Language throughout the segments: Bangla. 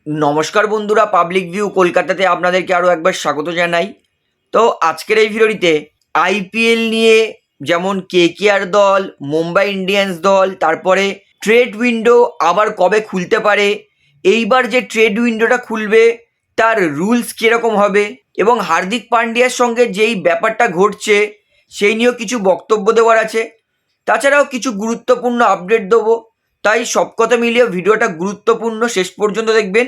নমস্কার বন্ধুরা, পাবলিক ভিউ কলকাতাতে আপনাদেরকে আরও একবার স্বাগত জানাই। তো আজকের এই ভিডিওটিতে আইপিএল নিয়ে, যেমন কেকেআর দল, মুম্বাই ইন্ডিয়ান্স দল, তারপরে ট্রেড উইন্ডো আবার কবে খুলতে পারে, এইবার যে ট্রেড উইন্ডোটা খুলবে তার রুলস কীরকম হবে, এবং হার্দিক পান্ডিয়ার সঙ্গে যেই ব্যাপারটা ঘটছে সেই নিয়েও কিছু বক্তব্য দেওয়ার আছে। তাছাড়াও কিছু গুরুত্বপূর্ণ আপডেট দেবো। তাই সব কথা মিলিয়ে ভিডিওটা গুরুত্বপূর্ণ, শেষ পর্যন্ত দেখবেন।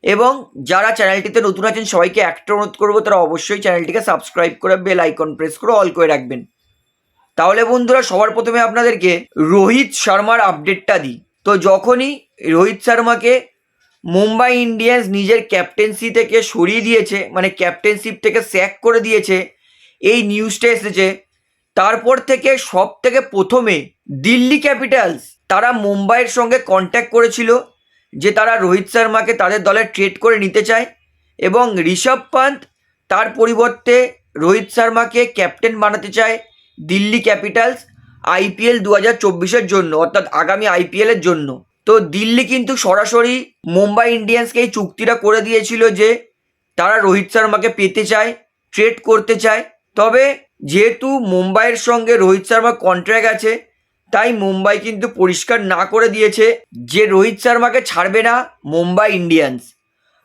এবং যারা চ্যানেলটিতে নতুন আছেন সবাইকে একটা অনুরোধ করবো, তারা অবশ্যই চ্যানেলটিকে সাবস্ক্রাইব করে বেল আইকন প্রেস করে অল করে রাখবেন। তাহলে বন্ধুরা, সবার প্রথমে আপনাদেরকে রোহিত শর্মার আপডেটটা দিই। তো যখনই রোহিত শর্মাকে মুম্বাই ইন্ডিয়ান্স নিজের ক্যাপ্টেন্সি থেকে সরিয়ে দিয়েছে, মানে ক্যাপ্টেনশিপ থেকে স্যাক করে দিয়েছে, এই নিউজটা এসেছে, তারপর থেকে সব থেকে প্রথমে দিল্লি ক্যাপিটালস তারা মুম্বাইয়ের সঙ্গে কন্ট্যাক্ট করেছিল যে তারা রোহিত শর্মাকে তাদের দলে ট্রেড করে নিতে চায়, এবং ঋষভ পান্ত তার পরিবর্তে রোহিত শর্মাকে ক্যাপ্টেন বানাতে চায় দিল্লি ক্যাপিটালস আইপিএল 2024-এর জন্য, অর্থাৎ আগামী আইপিএলের জন্য। তো দিল্লি কিন্তু সরাসরি মুম্বাই ইন্ডিয়ান্সকে এই চুক্তিটা করে দিয়েছিল যে তারা রোহিত শর্মাকে পেতে চায়, ট্রেড করতে চায়। তবে যেহেতু মুম্বাইয়ের সঙ্গে রোহিত শর্মার কন্ট্রাক্ট আছে, তাই মুম্বাই কিন্তু পরিষ্কার না করে দিয়েছে যে রোহিত শর্মাকে ছাড়বে না মুম্বাই ইন্ডিয়ান্স,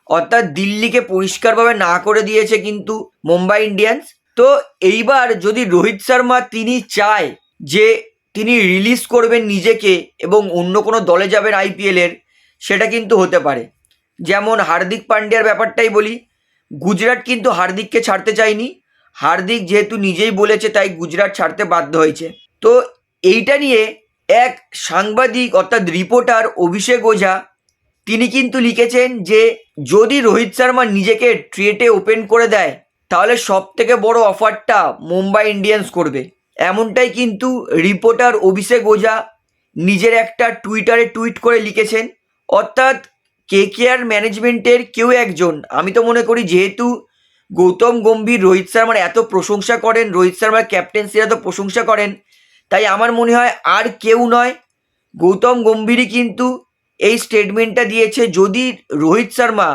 অর্থাৎ দিল্লিকে পরিষ্কারভাবে না করে দিয়েছে কিন্তু মুম্বাই ইন্ডিয়ান্স। তো এইবার যদি রোহিত শর্মা তিনি চায় যে তিনি রিলিজ করবেন নিজেকে এবং অন্য কোনো দলে যাবেন আইপিএলের, সেটা কিন্তু হতে পারে। যেমন হার্দিক পান্ডিয়ার ব্যাপারটাই বলি, গুজরাট কিন্তু হার্দিককে ছাড়তে চায়নি। হার্দিক যেহেতু নিজেই বলেছে, তাই গুজরাট ছাড়তে বাধ্য হয়েছে। তো এইটা নিয়ে এক সাংবাদিক অর্থাৎ রিপোর্টার অভিষেক ওঝা তিনি কিন্তু লিখেছেন যে যদি রোহিত শর্মা নিজেকে ট্রেডে ওপেন করে দেয় তাহলে সব থেকে বড় অফারটা মুম্বাই ইন্ডিয়ান্স করবে, এমনটাই কিন্তু রিপোর্টার অভিষেক ওঝা নিজের একটা টুইটারে টুইট করে লিখেছেন। অর্থাৎ কেকেআর ম্যানেজমেন্টের কেউ একজন, আমি তো মনে করি যেহেতু গৌতম গম্ভীর রোহিত শর্মার এত প্রশংসা করেন, রোহিত শর্মার ক্যাপ্টেন্সির এত প্রশংসা করেন, তাই আমার মনে হয় আর কেউ নয়, গৌতম গম্ভীরই কিন্তু এই স্টেটমেন্টটা দিয়েছে। যদি রোহিত শর্মা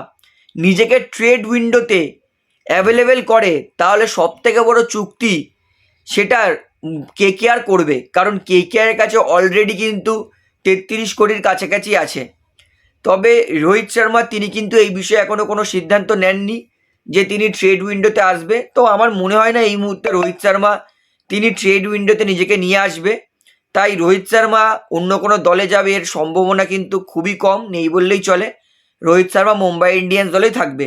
নিজেকে ট্রেড উইন্ডোতে অ্যাভেলেবেল করে তাহলে সব থেকে বড় চুক্তি সেটা কেকেআর করবে, কারণ কেকেআরের কাছে অলরেডি কিন্তু 33 কোটির কাছাকাছি আছে। তবে রোহিত শর্মা তিনি কিন্তু এই বিষয়ে এখনও কোনো সিদ্ধান্ত নেননি যে তিনি ট্রেড উইন্ডোতে আসবে। তো আমার মনে হয় না এই মুহূর্তে রোহিত শর্মা তিনি ট্রেড উইন্ডোতে নিজেকে নিয়ে আসবে। তাই রোহিত শর্মা অন্য কোনো দলে যাবে এর সম্ভাবনা কিন্তু খুবই কম, নেই বললেই চলে। রোহিত শর্মা মুম্বাই ইন্ডিয়ান্স দলেই থাকবে।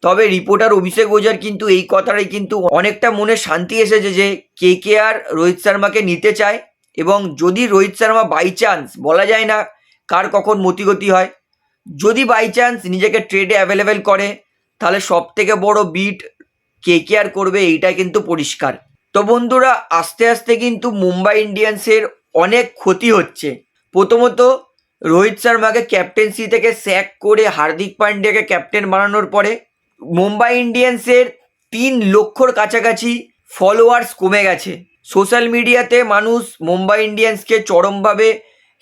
তবে রিপোর্টার অভিষেক ওঝার কিন্তু এই কথাটাই কিন্তু অনেকটা মনে শান্তি এসেছে যে কেকেআর রোহিত শর্মাকে নিতে চায়, এবং যদি রোহিত শর্মা বাই চান্স, বলা যায় না কার কখন মতিগতি হয়, যদি বাই চান্স নিজেকে ট্রেডে অ্যাভেলেবেল করে তাহলে সব থেকে বড় বিট কেকেআর করবে, এইটা কিন্তু পরিষ্কার। তো বন্ধুরা, আস্তে আস্তে কিন্তু মুম্বাই ইন্ডিয়ান্সের অনেক ক্ষতি হচ্ছে। প্রথমত রোহিত শর্মাকে ক্যাপ্টেন্সি থেকে স্যাক করে হার্দিক পান্ডিয়াকে ক্যাপ্টেন বানানোর পরে মুম্বাই ইন্ডিয়ান্সের 3 লক্ষর কাছাকাছি ফলোয়ার্স কমে গেছে। সোশ্যাল মিডিয়াতে মানুষ মুম্বাই ইন্ডিয়ান্সকে চরমভাবে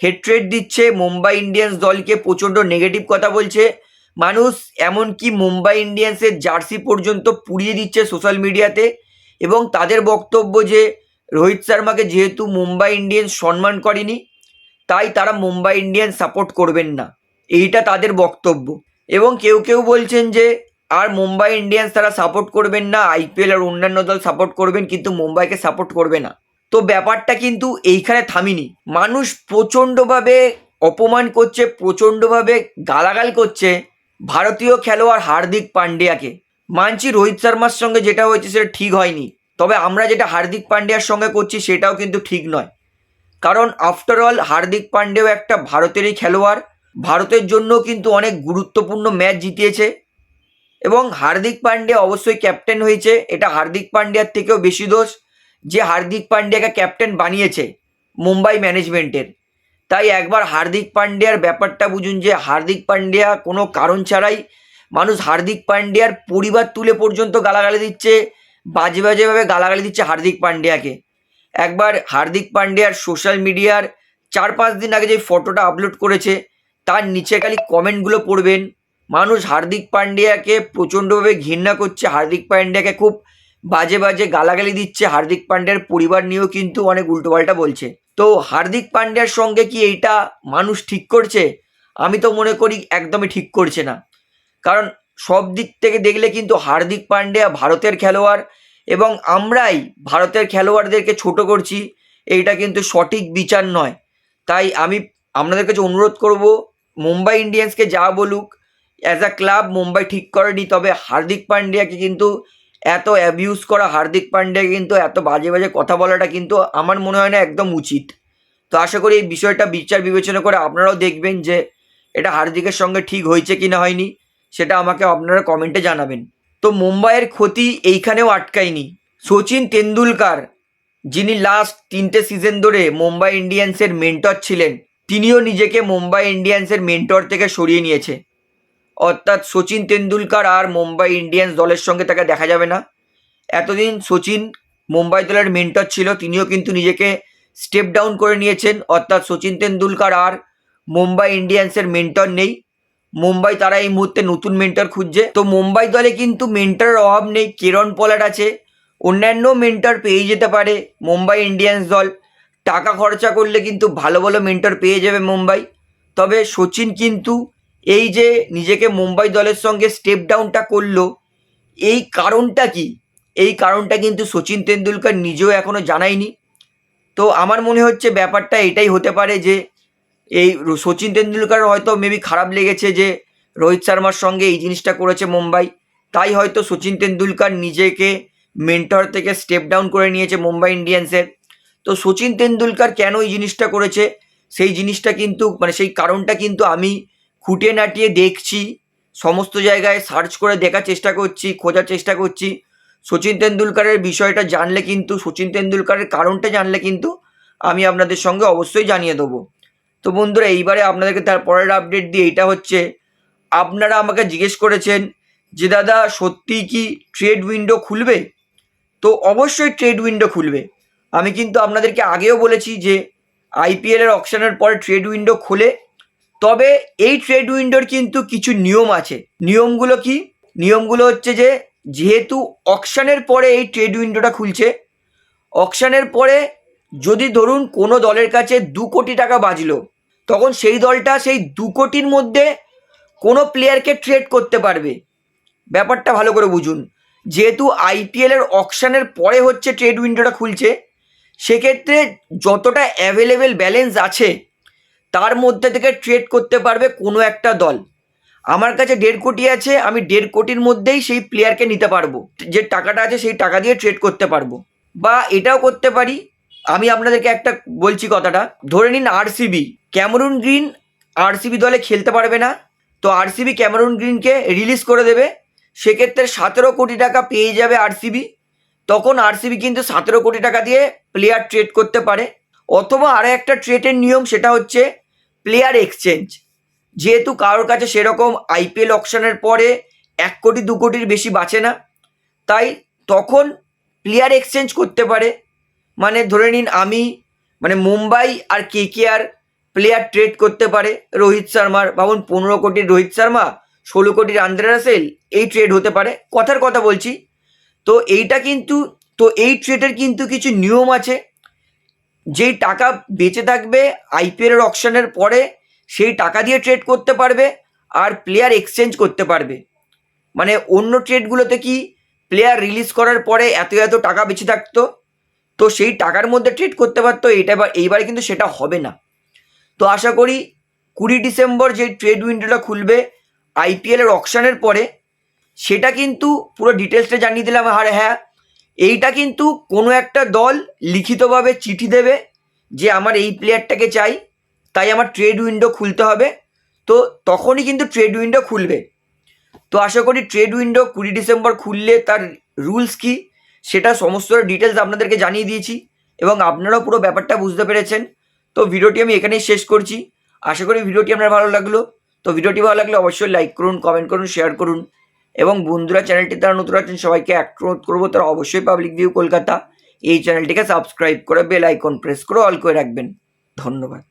হেট্রেট দিচ্ছে, মুম্বাই ইন্ডিয়ান্স দলকে প্রচণ্ড নেগেটিভ কথা বলছে মানুষ, এমনকি মুম্বাই ইন্ডিয়ান্সের জার্সি পর্যন্ত পুড়িয়ে দিচ্ছে সোশ্যাল মিডিয়াতে। এবং তাদের বক্তব্য যে রোহিত শর্মাকে যেহেতু মুম্বাই ইন্ডিয়ান্স সম্মান করেনি, তাই তারা মুম্বাই ইন্ডিয়ান্স সাপোর্ট করবেন না, এইটা তাদের বক্তব্য। এবং কেউ কেউ বলছেন যে আর মুম্বাই ইন্ডিয়ান্স তারা সাপোর্ট করবেন না, আইপিএল আর অন্যান্য দল সাপোর্ট করবেন কিন্তু মুম্বাইকে সাপোর্ট করবে না। তো ব্যাপারটা কিন্তু এইখানে থামিনি, মানুষ প্রচণ্ডভাবে অপমান করছে, প্রচণ্ডভাবে গালাগাল করছে ভারতীয় খেলোয়াড় হার্দিক পান্ডিয়াকে। মানছি রোহিত শর্মার সঙ্গে যেটা হয়েছে সেটা ঠিক হয়নি, তবে আমরা যেটা হার্দিক পান্ডিয়ার সঙ্গে করছি সেটাও কিন্তু ঠিক নয়। কারণ আফটারঅল হার্দিক পান্ডিয়াও একটা ভারতেরই খেলোয়াড়, ভারতের জন্য কিন্তু অনেক গুরুত্বপূর্ণ ম্যাচ জিতিয়েছে, এবং হার্দিক পান্ডিয়া অবশ্যই ক্যাপ্টেন হয়েছে, এটা হার্দিক পান্ডিয়ার থেকেও বেশি দোষ যে হার্দিক পান্ডিয়াকে ক্যাপ্টেন বানিয়েছে মুম্বাই ম্যানেজমেন্টের। তাই একবার হার্দিক পান্ডিয়ার ব্যাপারটা বুঝুন যে হার্দিক পান্ডিয়া কোনো কারণ ছাড়াই, মানুষ হার্দিক পান্ডিয়ার পরিবার তুলে পর্যন্ত গালাগালি দিচ্ছে, বাজে বাজেভাবে গালাগালি দিচ্ছে হার্দিক পান্ডিয়াকে। একবার হার্দিক পান্ডিয়ার সোশ্যাল মিডিয়ার 4-5 দিন আগে যে ফটোটা আপলোড করেছে তার নিচে খালি কমেন্টগুলো পড়বেন, মানুষ হার্দিক পান্ডিয়াকে প্রচণ্ডভাবে ঘৃণা করছে, হার্দিক পান্ডিয়াকে খুব বাজে বাজে গালাগালি দিচ্ছে, হার্দিক পান্ডিয়ার পরিবার নিয়েও কিন্তু অনেক উল্টোপাল্টা বলছে। তো হার্দিক পান্ডিয়ার সঙ্গে কি এইটা মানুষ ঠিক করছে? আমি তো মনে করি একদমই ঠিক করছে না। কারণ সব দিক থেকে দেখলে কিন্তু হার্দিক পান্ডিয়া ভারতের খেলোয়াড়, এবং আমরাই ভারতের খেলোয়াড়দেরকে ছোট করছি, এইটা কিন্তু সঠিক বিচার নয়। তাই আমি আপনাদের কাছে অনুরোধ করব, মুম্বাই ইন্ডিয়ান্সকে যা বলুক, অ্যাজ আ ক্লাব মুম্বাই ঠিক করেনি, তবে হার্দিক পান্ডিয়াকে কিন্তু এত অ্যাবিউজ করা, হার্দিক পান্ডিয়াকে কিন্তু এত বাজে বাজে কথা বলাটা কিন্তু আমার মনে হয় না একদম উচিত। তো আশা করি এই বিষয়টা বিচার বিবেচনা করে আপনারাও দেখবেন যে এটা হার্দিকের সঙ্গে ঠিক হয়েছে কি না হয়নি, সেটা আমাকে আপনারা কমেন্টে জানাবেন। তো মুম্বাইয়ের ক্ষতি এইখানেও আটকায়নি। সচিন তেন্ডুলকার, যিনি লাস্ট 3টে সিজন ধরে মুম্বাই ইন্ডিয়ান্সের মেন্টর ছিলেন, তিনিও নিজেকে মুম্বাই ইন্ডিয়ান্সের মেন্টর থেকে সরিয়ে নিয়েছে। অর্থাৎ সচিন তেন্ডুলকার আর মুম্বাই ইন্ডিয়ান্স দলের সঙ্গে তাকে দেখা যাবে না। এতদিন সচিন মুম্বাই দলের মেন্টর ছিল, তিনিও কিন্তু নিজেকে স্টেপ ডাউন করে নিয়েছেন। অর্থাৎ সচিন তেন্ডুলকার আর মুম্বাই ইন্ডিয়ান্সের মেন্টর নেই। মুম্বাই তারা এই মুহূর্তে নতুন মেন্টর খুঁজছে। তো মুম্বাই দলে কিন্তু মেন্টরের অভাব নেই, কিরণ পোলার্ড আছে, অন্যান্য মেন্টর পেয়ে যেতে পারে মুম্বাই ইন্ডিয়ান্স দল। টাকা খরচা করলে কিন্তু ভালো ভালো মেন্টর পেয়ে যাবে মুম্বাই। তবে সচিন কিন্তু এই যে নিজেকে মুম্বাই দলের সঙ্গে স্টেপ ডাউনটা করলো, এই কারণটা কি, এই কারণটা কিন্তু সচিন তেন্ডুলকার নিজেও এখনও জানায়নি। তো আমার মনে হচ্ছে ব্যাপারটা এটাই হতে পারে যে এই সচিন তেন্ডুলকার হয়তো মেবি খারাপ লেগেছে যে রোহিত শর্মার সঙ্গে এই জিনিসটা করেছে মুম্বাই, তাই হয়তো সচিন তেন্ডুলকার নিজেকে মেন্টর থেকে স্টেপ ডাউন করে নিয়েছে মুম্বাই ইন্ডিয়ান্সের। তো সচিন তেন্ডুলকার কেন এই জিনিসটা করেছে, সেই জিনিসটা কিন্তু সেই কারণটা কিন্তু আমি খুঁটে নাটিয়ে দেখছি, সমস্ত জায়গায় সার্চ করে দেখার চেষ্টা করছি, খোঁজার চেষ্টা করছি। সচিন তেন্ডুলকারের বিষয়টা জানলে কিন্তু, সচিন তেন্ডুলকারের কারণটা জানলে কিন্তু আমি আপনাদের সঙ্গে অবশ্যই জানিয়ে দেবো। তো বন্ধুরা, এইবারে আপনাদেরকে তার পরের আপডেট দিয়ে, এটা হচ্ছে আপনারা আমাকে জিজ্ঞেস করেছেন যে দাদা সত্যিই কি ট্রেড উইন্ডো খুলবে? তো অবশ্যই ট্রেড উইন্ডো খুলবে। আমি কিন্তু আপনাদেরকে আগেও বলেছি যে আইপিএলের অকশনের পরে ট্রেড উইন্ডো খোলে, তবে এই ট্রেড উইন্ডোর কিন্তু কিছু নিয়ম আছে। নিয়মগুলো কি? নিয়মগুলো হচ্ছে যে যেহেতু অকশনের পরে এই ট্রেড উইন্ডোটা খুলছে, অকশনের পরে যদি ধরুন কোনো দলের কাছে 2 কোটি টাকা বাজলো, তখন সেই দলটা সেই 2 কোটির মধ্যে কোনো প্লেয়ারকে ট্রেড করতে পারবে। ব্যাপারটা ভালো করে বুঝুন। যেহেতু আইপিএলের অকশনের পরে হচ্ছে ট্রেড উইন্ডোটা খুলছে, সেক্ষেত্রে যতটা অ্যাভেলেবেল ব্যালেন্স আছে তার মধ্যে থেকে ট্রেড করতে পারবে কোনো একটা দল। আমার কাছে 1.5 কোটি আছে, আমি 1.5 কোটির মধ্যেই সেই প্লেয়ারকে নিতে পারবো, যে টাকাটা আছে সেই টাকা দিয়ে ট্রেড করতে পারবো। বা এটাও করতে পারি, আমি আপনাদেরকে একটা বলছি কথাটা, ধরে নিন আরসিবি, ক্যামেরুন গ্রিন আরসিবি দলে খেলতে পারবে না, তো আরসিবি ক্যামেরুন গ্রিনকে রিলিজ করে দেবে, সেক্ষেত্রে 17 কোটি টাকা পেয়ে যাবে আরসিবি। তখন আরসিবি কিন্তু 17 কোটি টাকা দিয়ে প্লেয়ার ট্রেড করতে পারে। অথবা আরও একটা ট্রেডের নিয়ম, সেটা হচ্ছে প্লেয়ার এক্সচেঞ্জ। যেহেতু কারোর কাছে সেরকম আইপিএল অকশনের পরে 1 কোটি 2 কোটির বেশি বাঁচে না, তাই তখন প্লেয়ার এক্সচেঞ্জ করতে পারে। ধরে নিন আমি মুম্বাই আর কেকেআর প্লেয়ার ট্রেড করতে পারে রোহিত শর্মার, ভাবুন 15 কোটির রোহিত শর্মা, 16 কোটির আন্দ্রে রাসেল, এই ট্রেড হতে পারে, কথার কথা বলছি। তো এইটা কিন্তু, তো এই ট্রেডের কিন্তু কিছু নিয়ম আছে। যেই টাকা বেঁচে থাকবে আইপিএলের অকশনের পরে, সেই টাকা দিয়ে ট্রেড করতে পারবে আর প্লেয়ার এক্সচেঞ্জ করতে পারবে। অন্য ট্রেডগুলোতে কি প্লেয়ার রিলিজ করার পরে এত এত টাকা বেঁচে থাকতো, তো সেই টাকার মধ্যে ট্রেড করতে পারতো, এইবারে কিন্তু সেটা হবে না। তো আশা করি 20 ডিসেম্বর যে ট্রেড উইন্ডোটা খুলবে আইপিএলের অকশনের পরে, সেটা কিন্তু পুরো ডিটেলসটা জানিয়ে দিলাম। আর হ্যাঁ, এইটা কিন্তু কোনো একটা দল লিখিতভাবে চিঠি দেবে যে আমার এই প্লেয়ারটাকে চাই, তাই আমার ট্রেড উইন্ডো খুলতে হবে, তো তখনই কিন্তু ট্রেড উইন্ডো খুলবে। তো আশা করি ট্রেড উইন্ডো 20 ডিসেম্বর খুললে তার রুলস কি সেটা সমস্ত ডিটেলস আপনাদেরকে জানিয়ে দিয়েছি, এবং আপনারাও পুরো ব্যাপারটা বুঝতে পেরেছেন। তো ভিডিওটি আমি এখানেই শেষ করছি। আশা করি ভিডিওটি আপনার ভালো লাগলো। তো ভিডিওটি ভালো লাগলে অবশ্যই লাইক করুন, কমেন্ট করুন, শেয়ার করুন, এবং বন্ধুরা চ্যানেলটি তারা নতুন আছেন সবাইকে অনুরোধ করবো তারা অবশ্যই পাবলিক ভিউ কলকাতা এই চ্যানেলটিকে সাবস্ক্রাইব করে বেল আইকন প্রেস করে অল করে রাখবেন। ধন্যবাদ।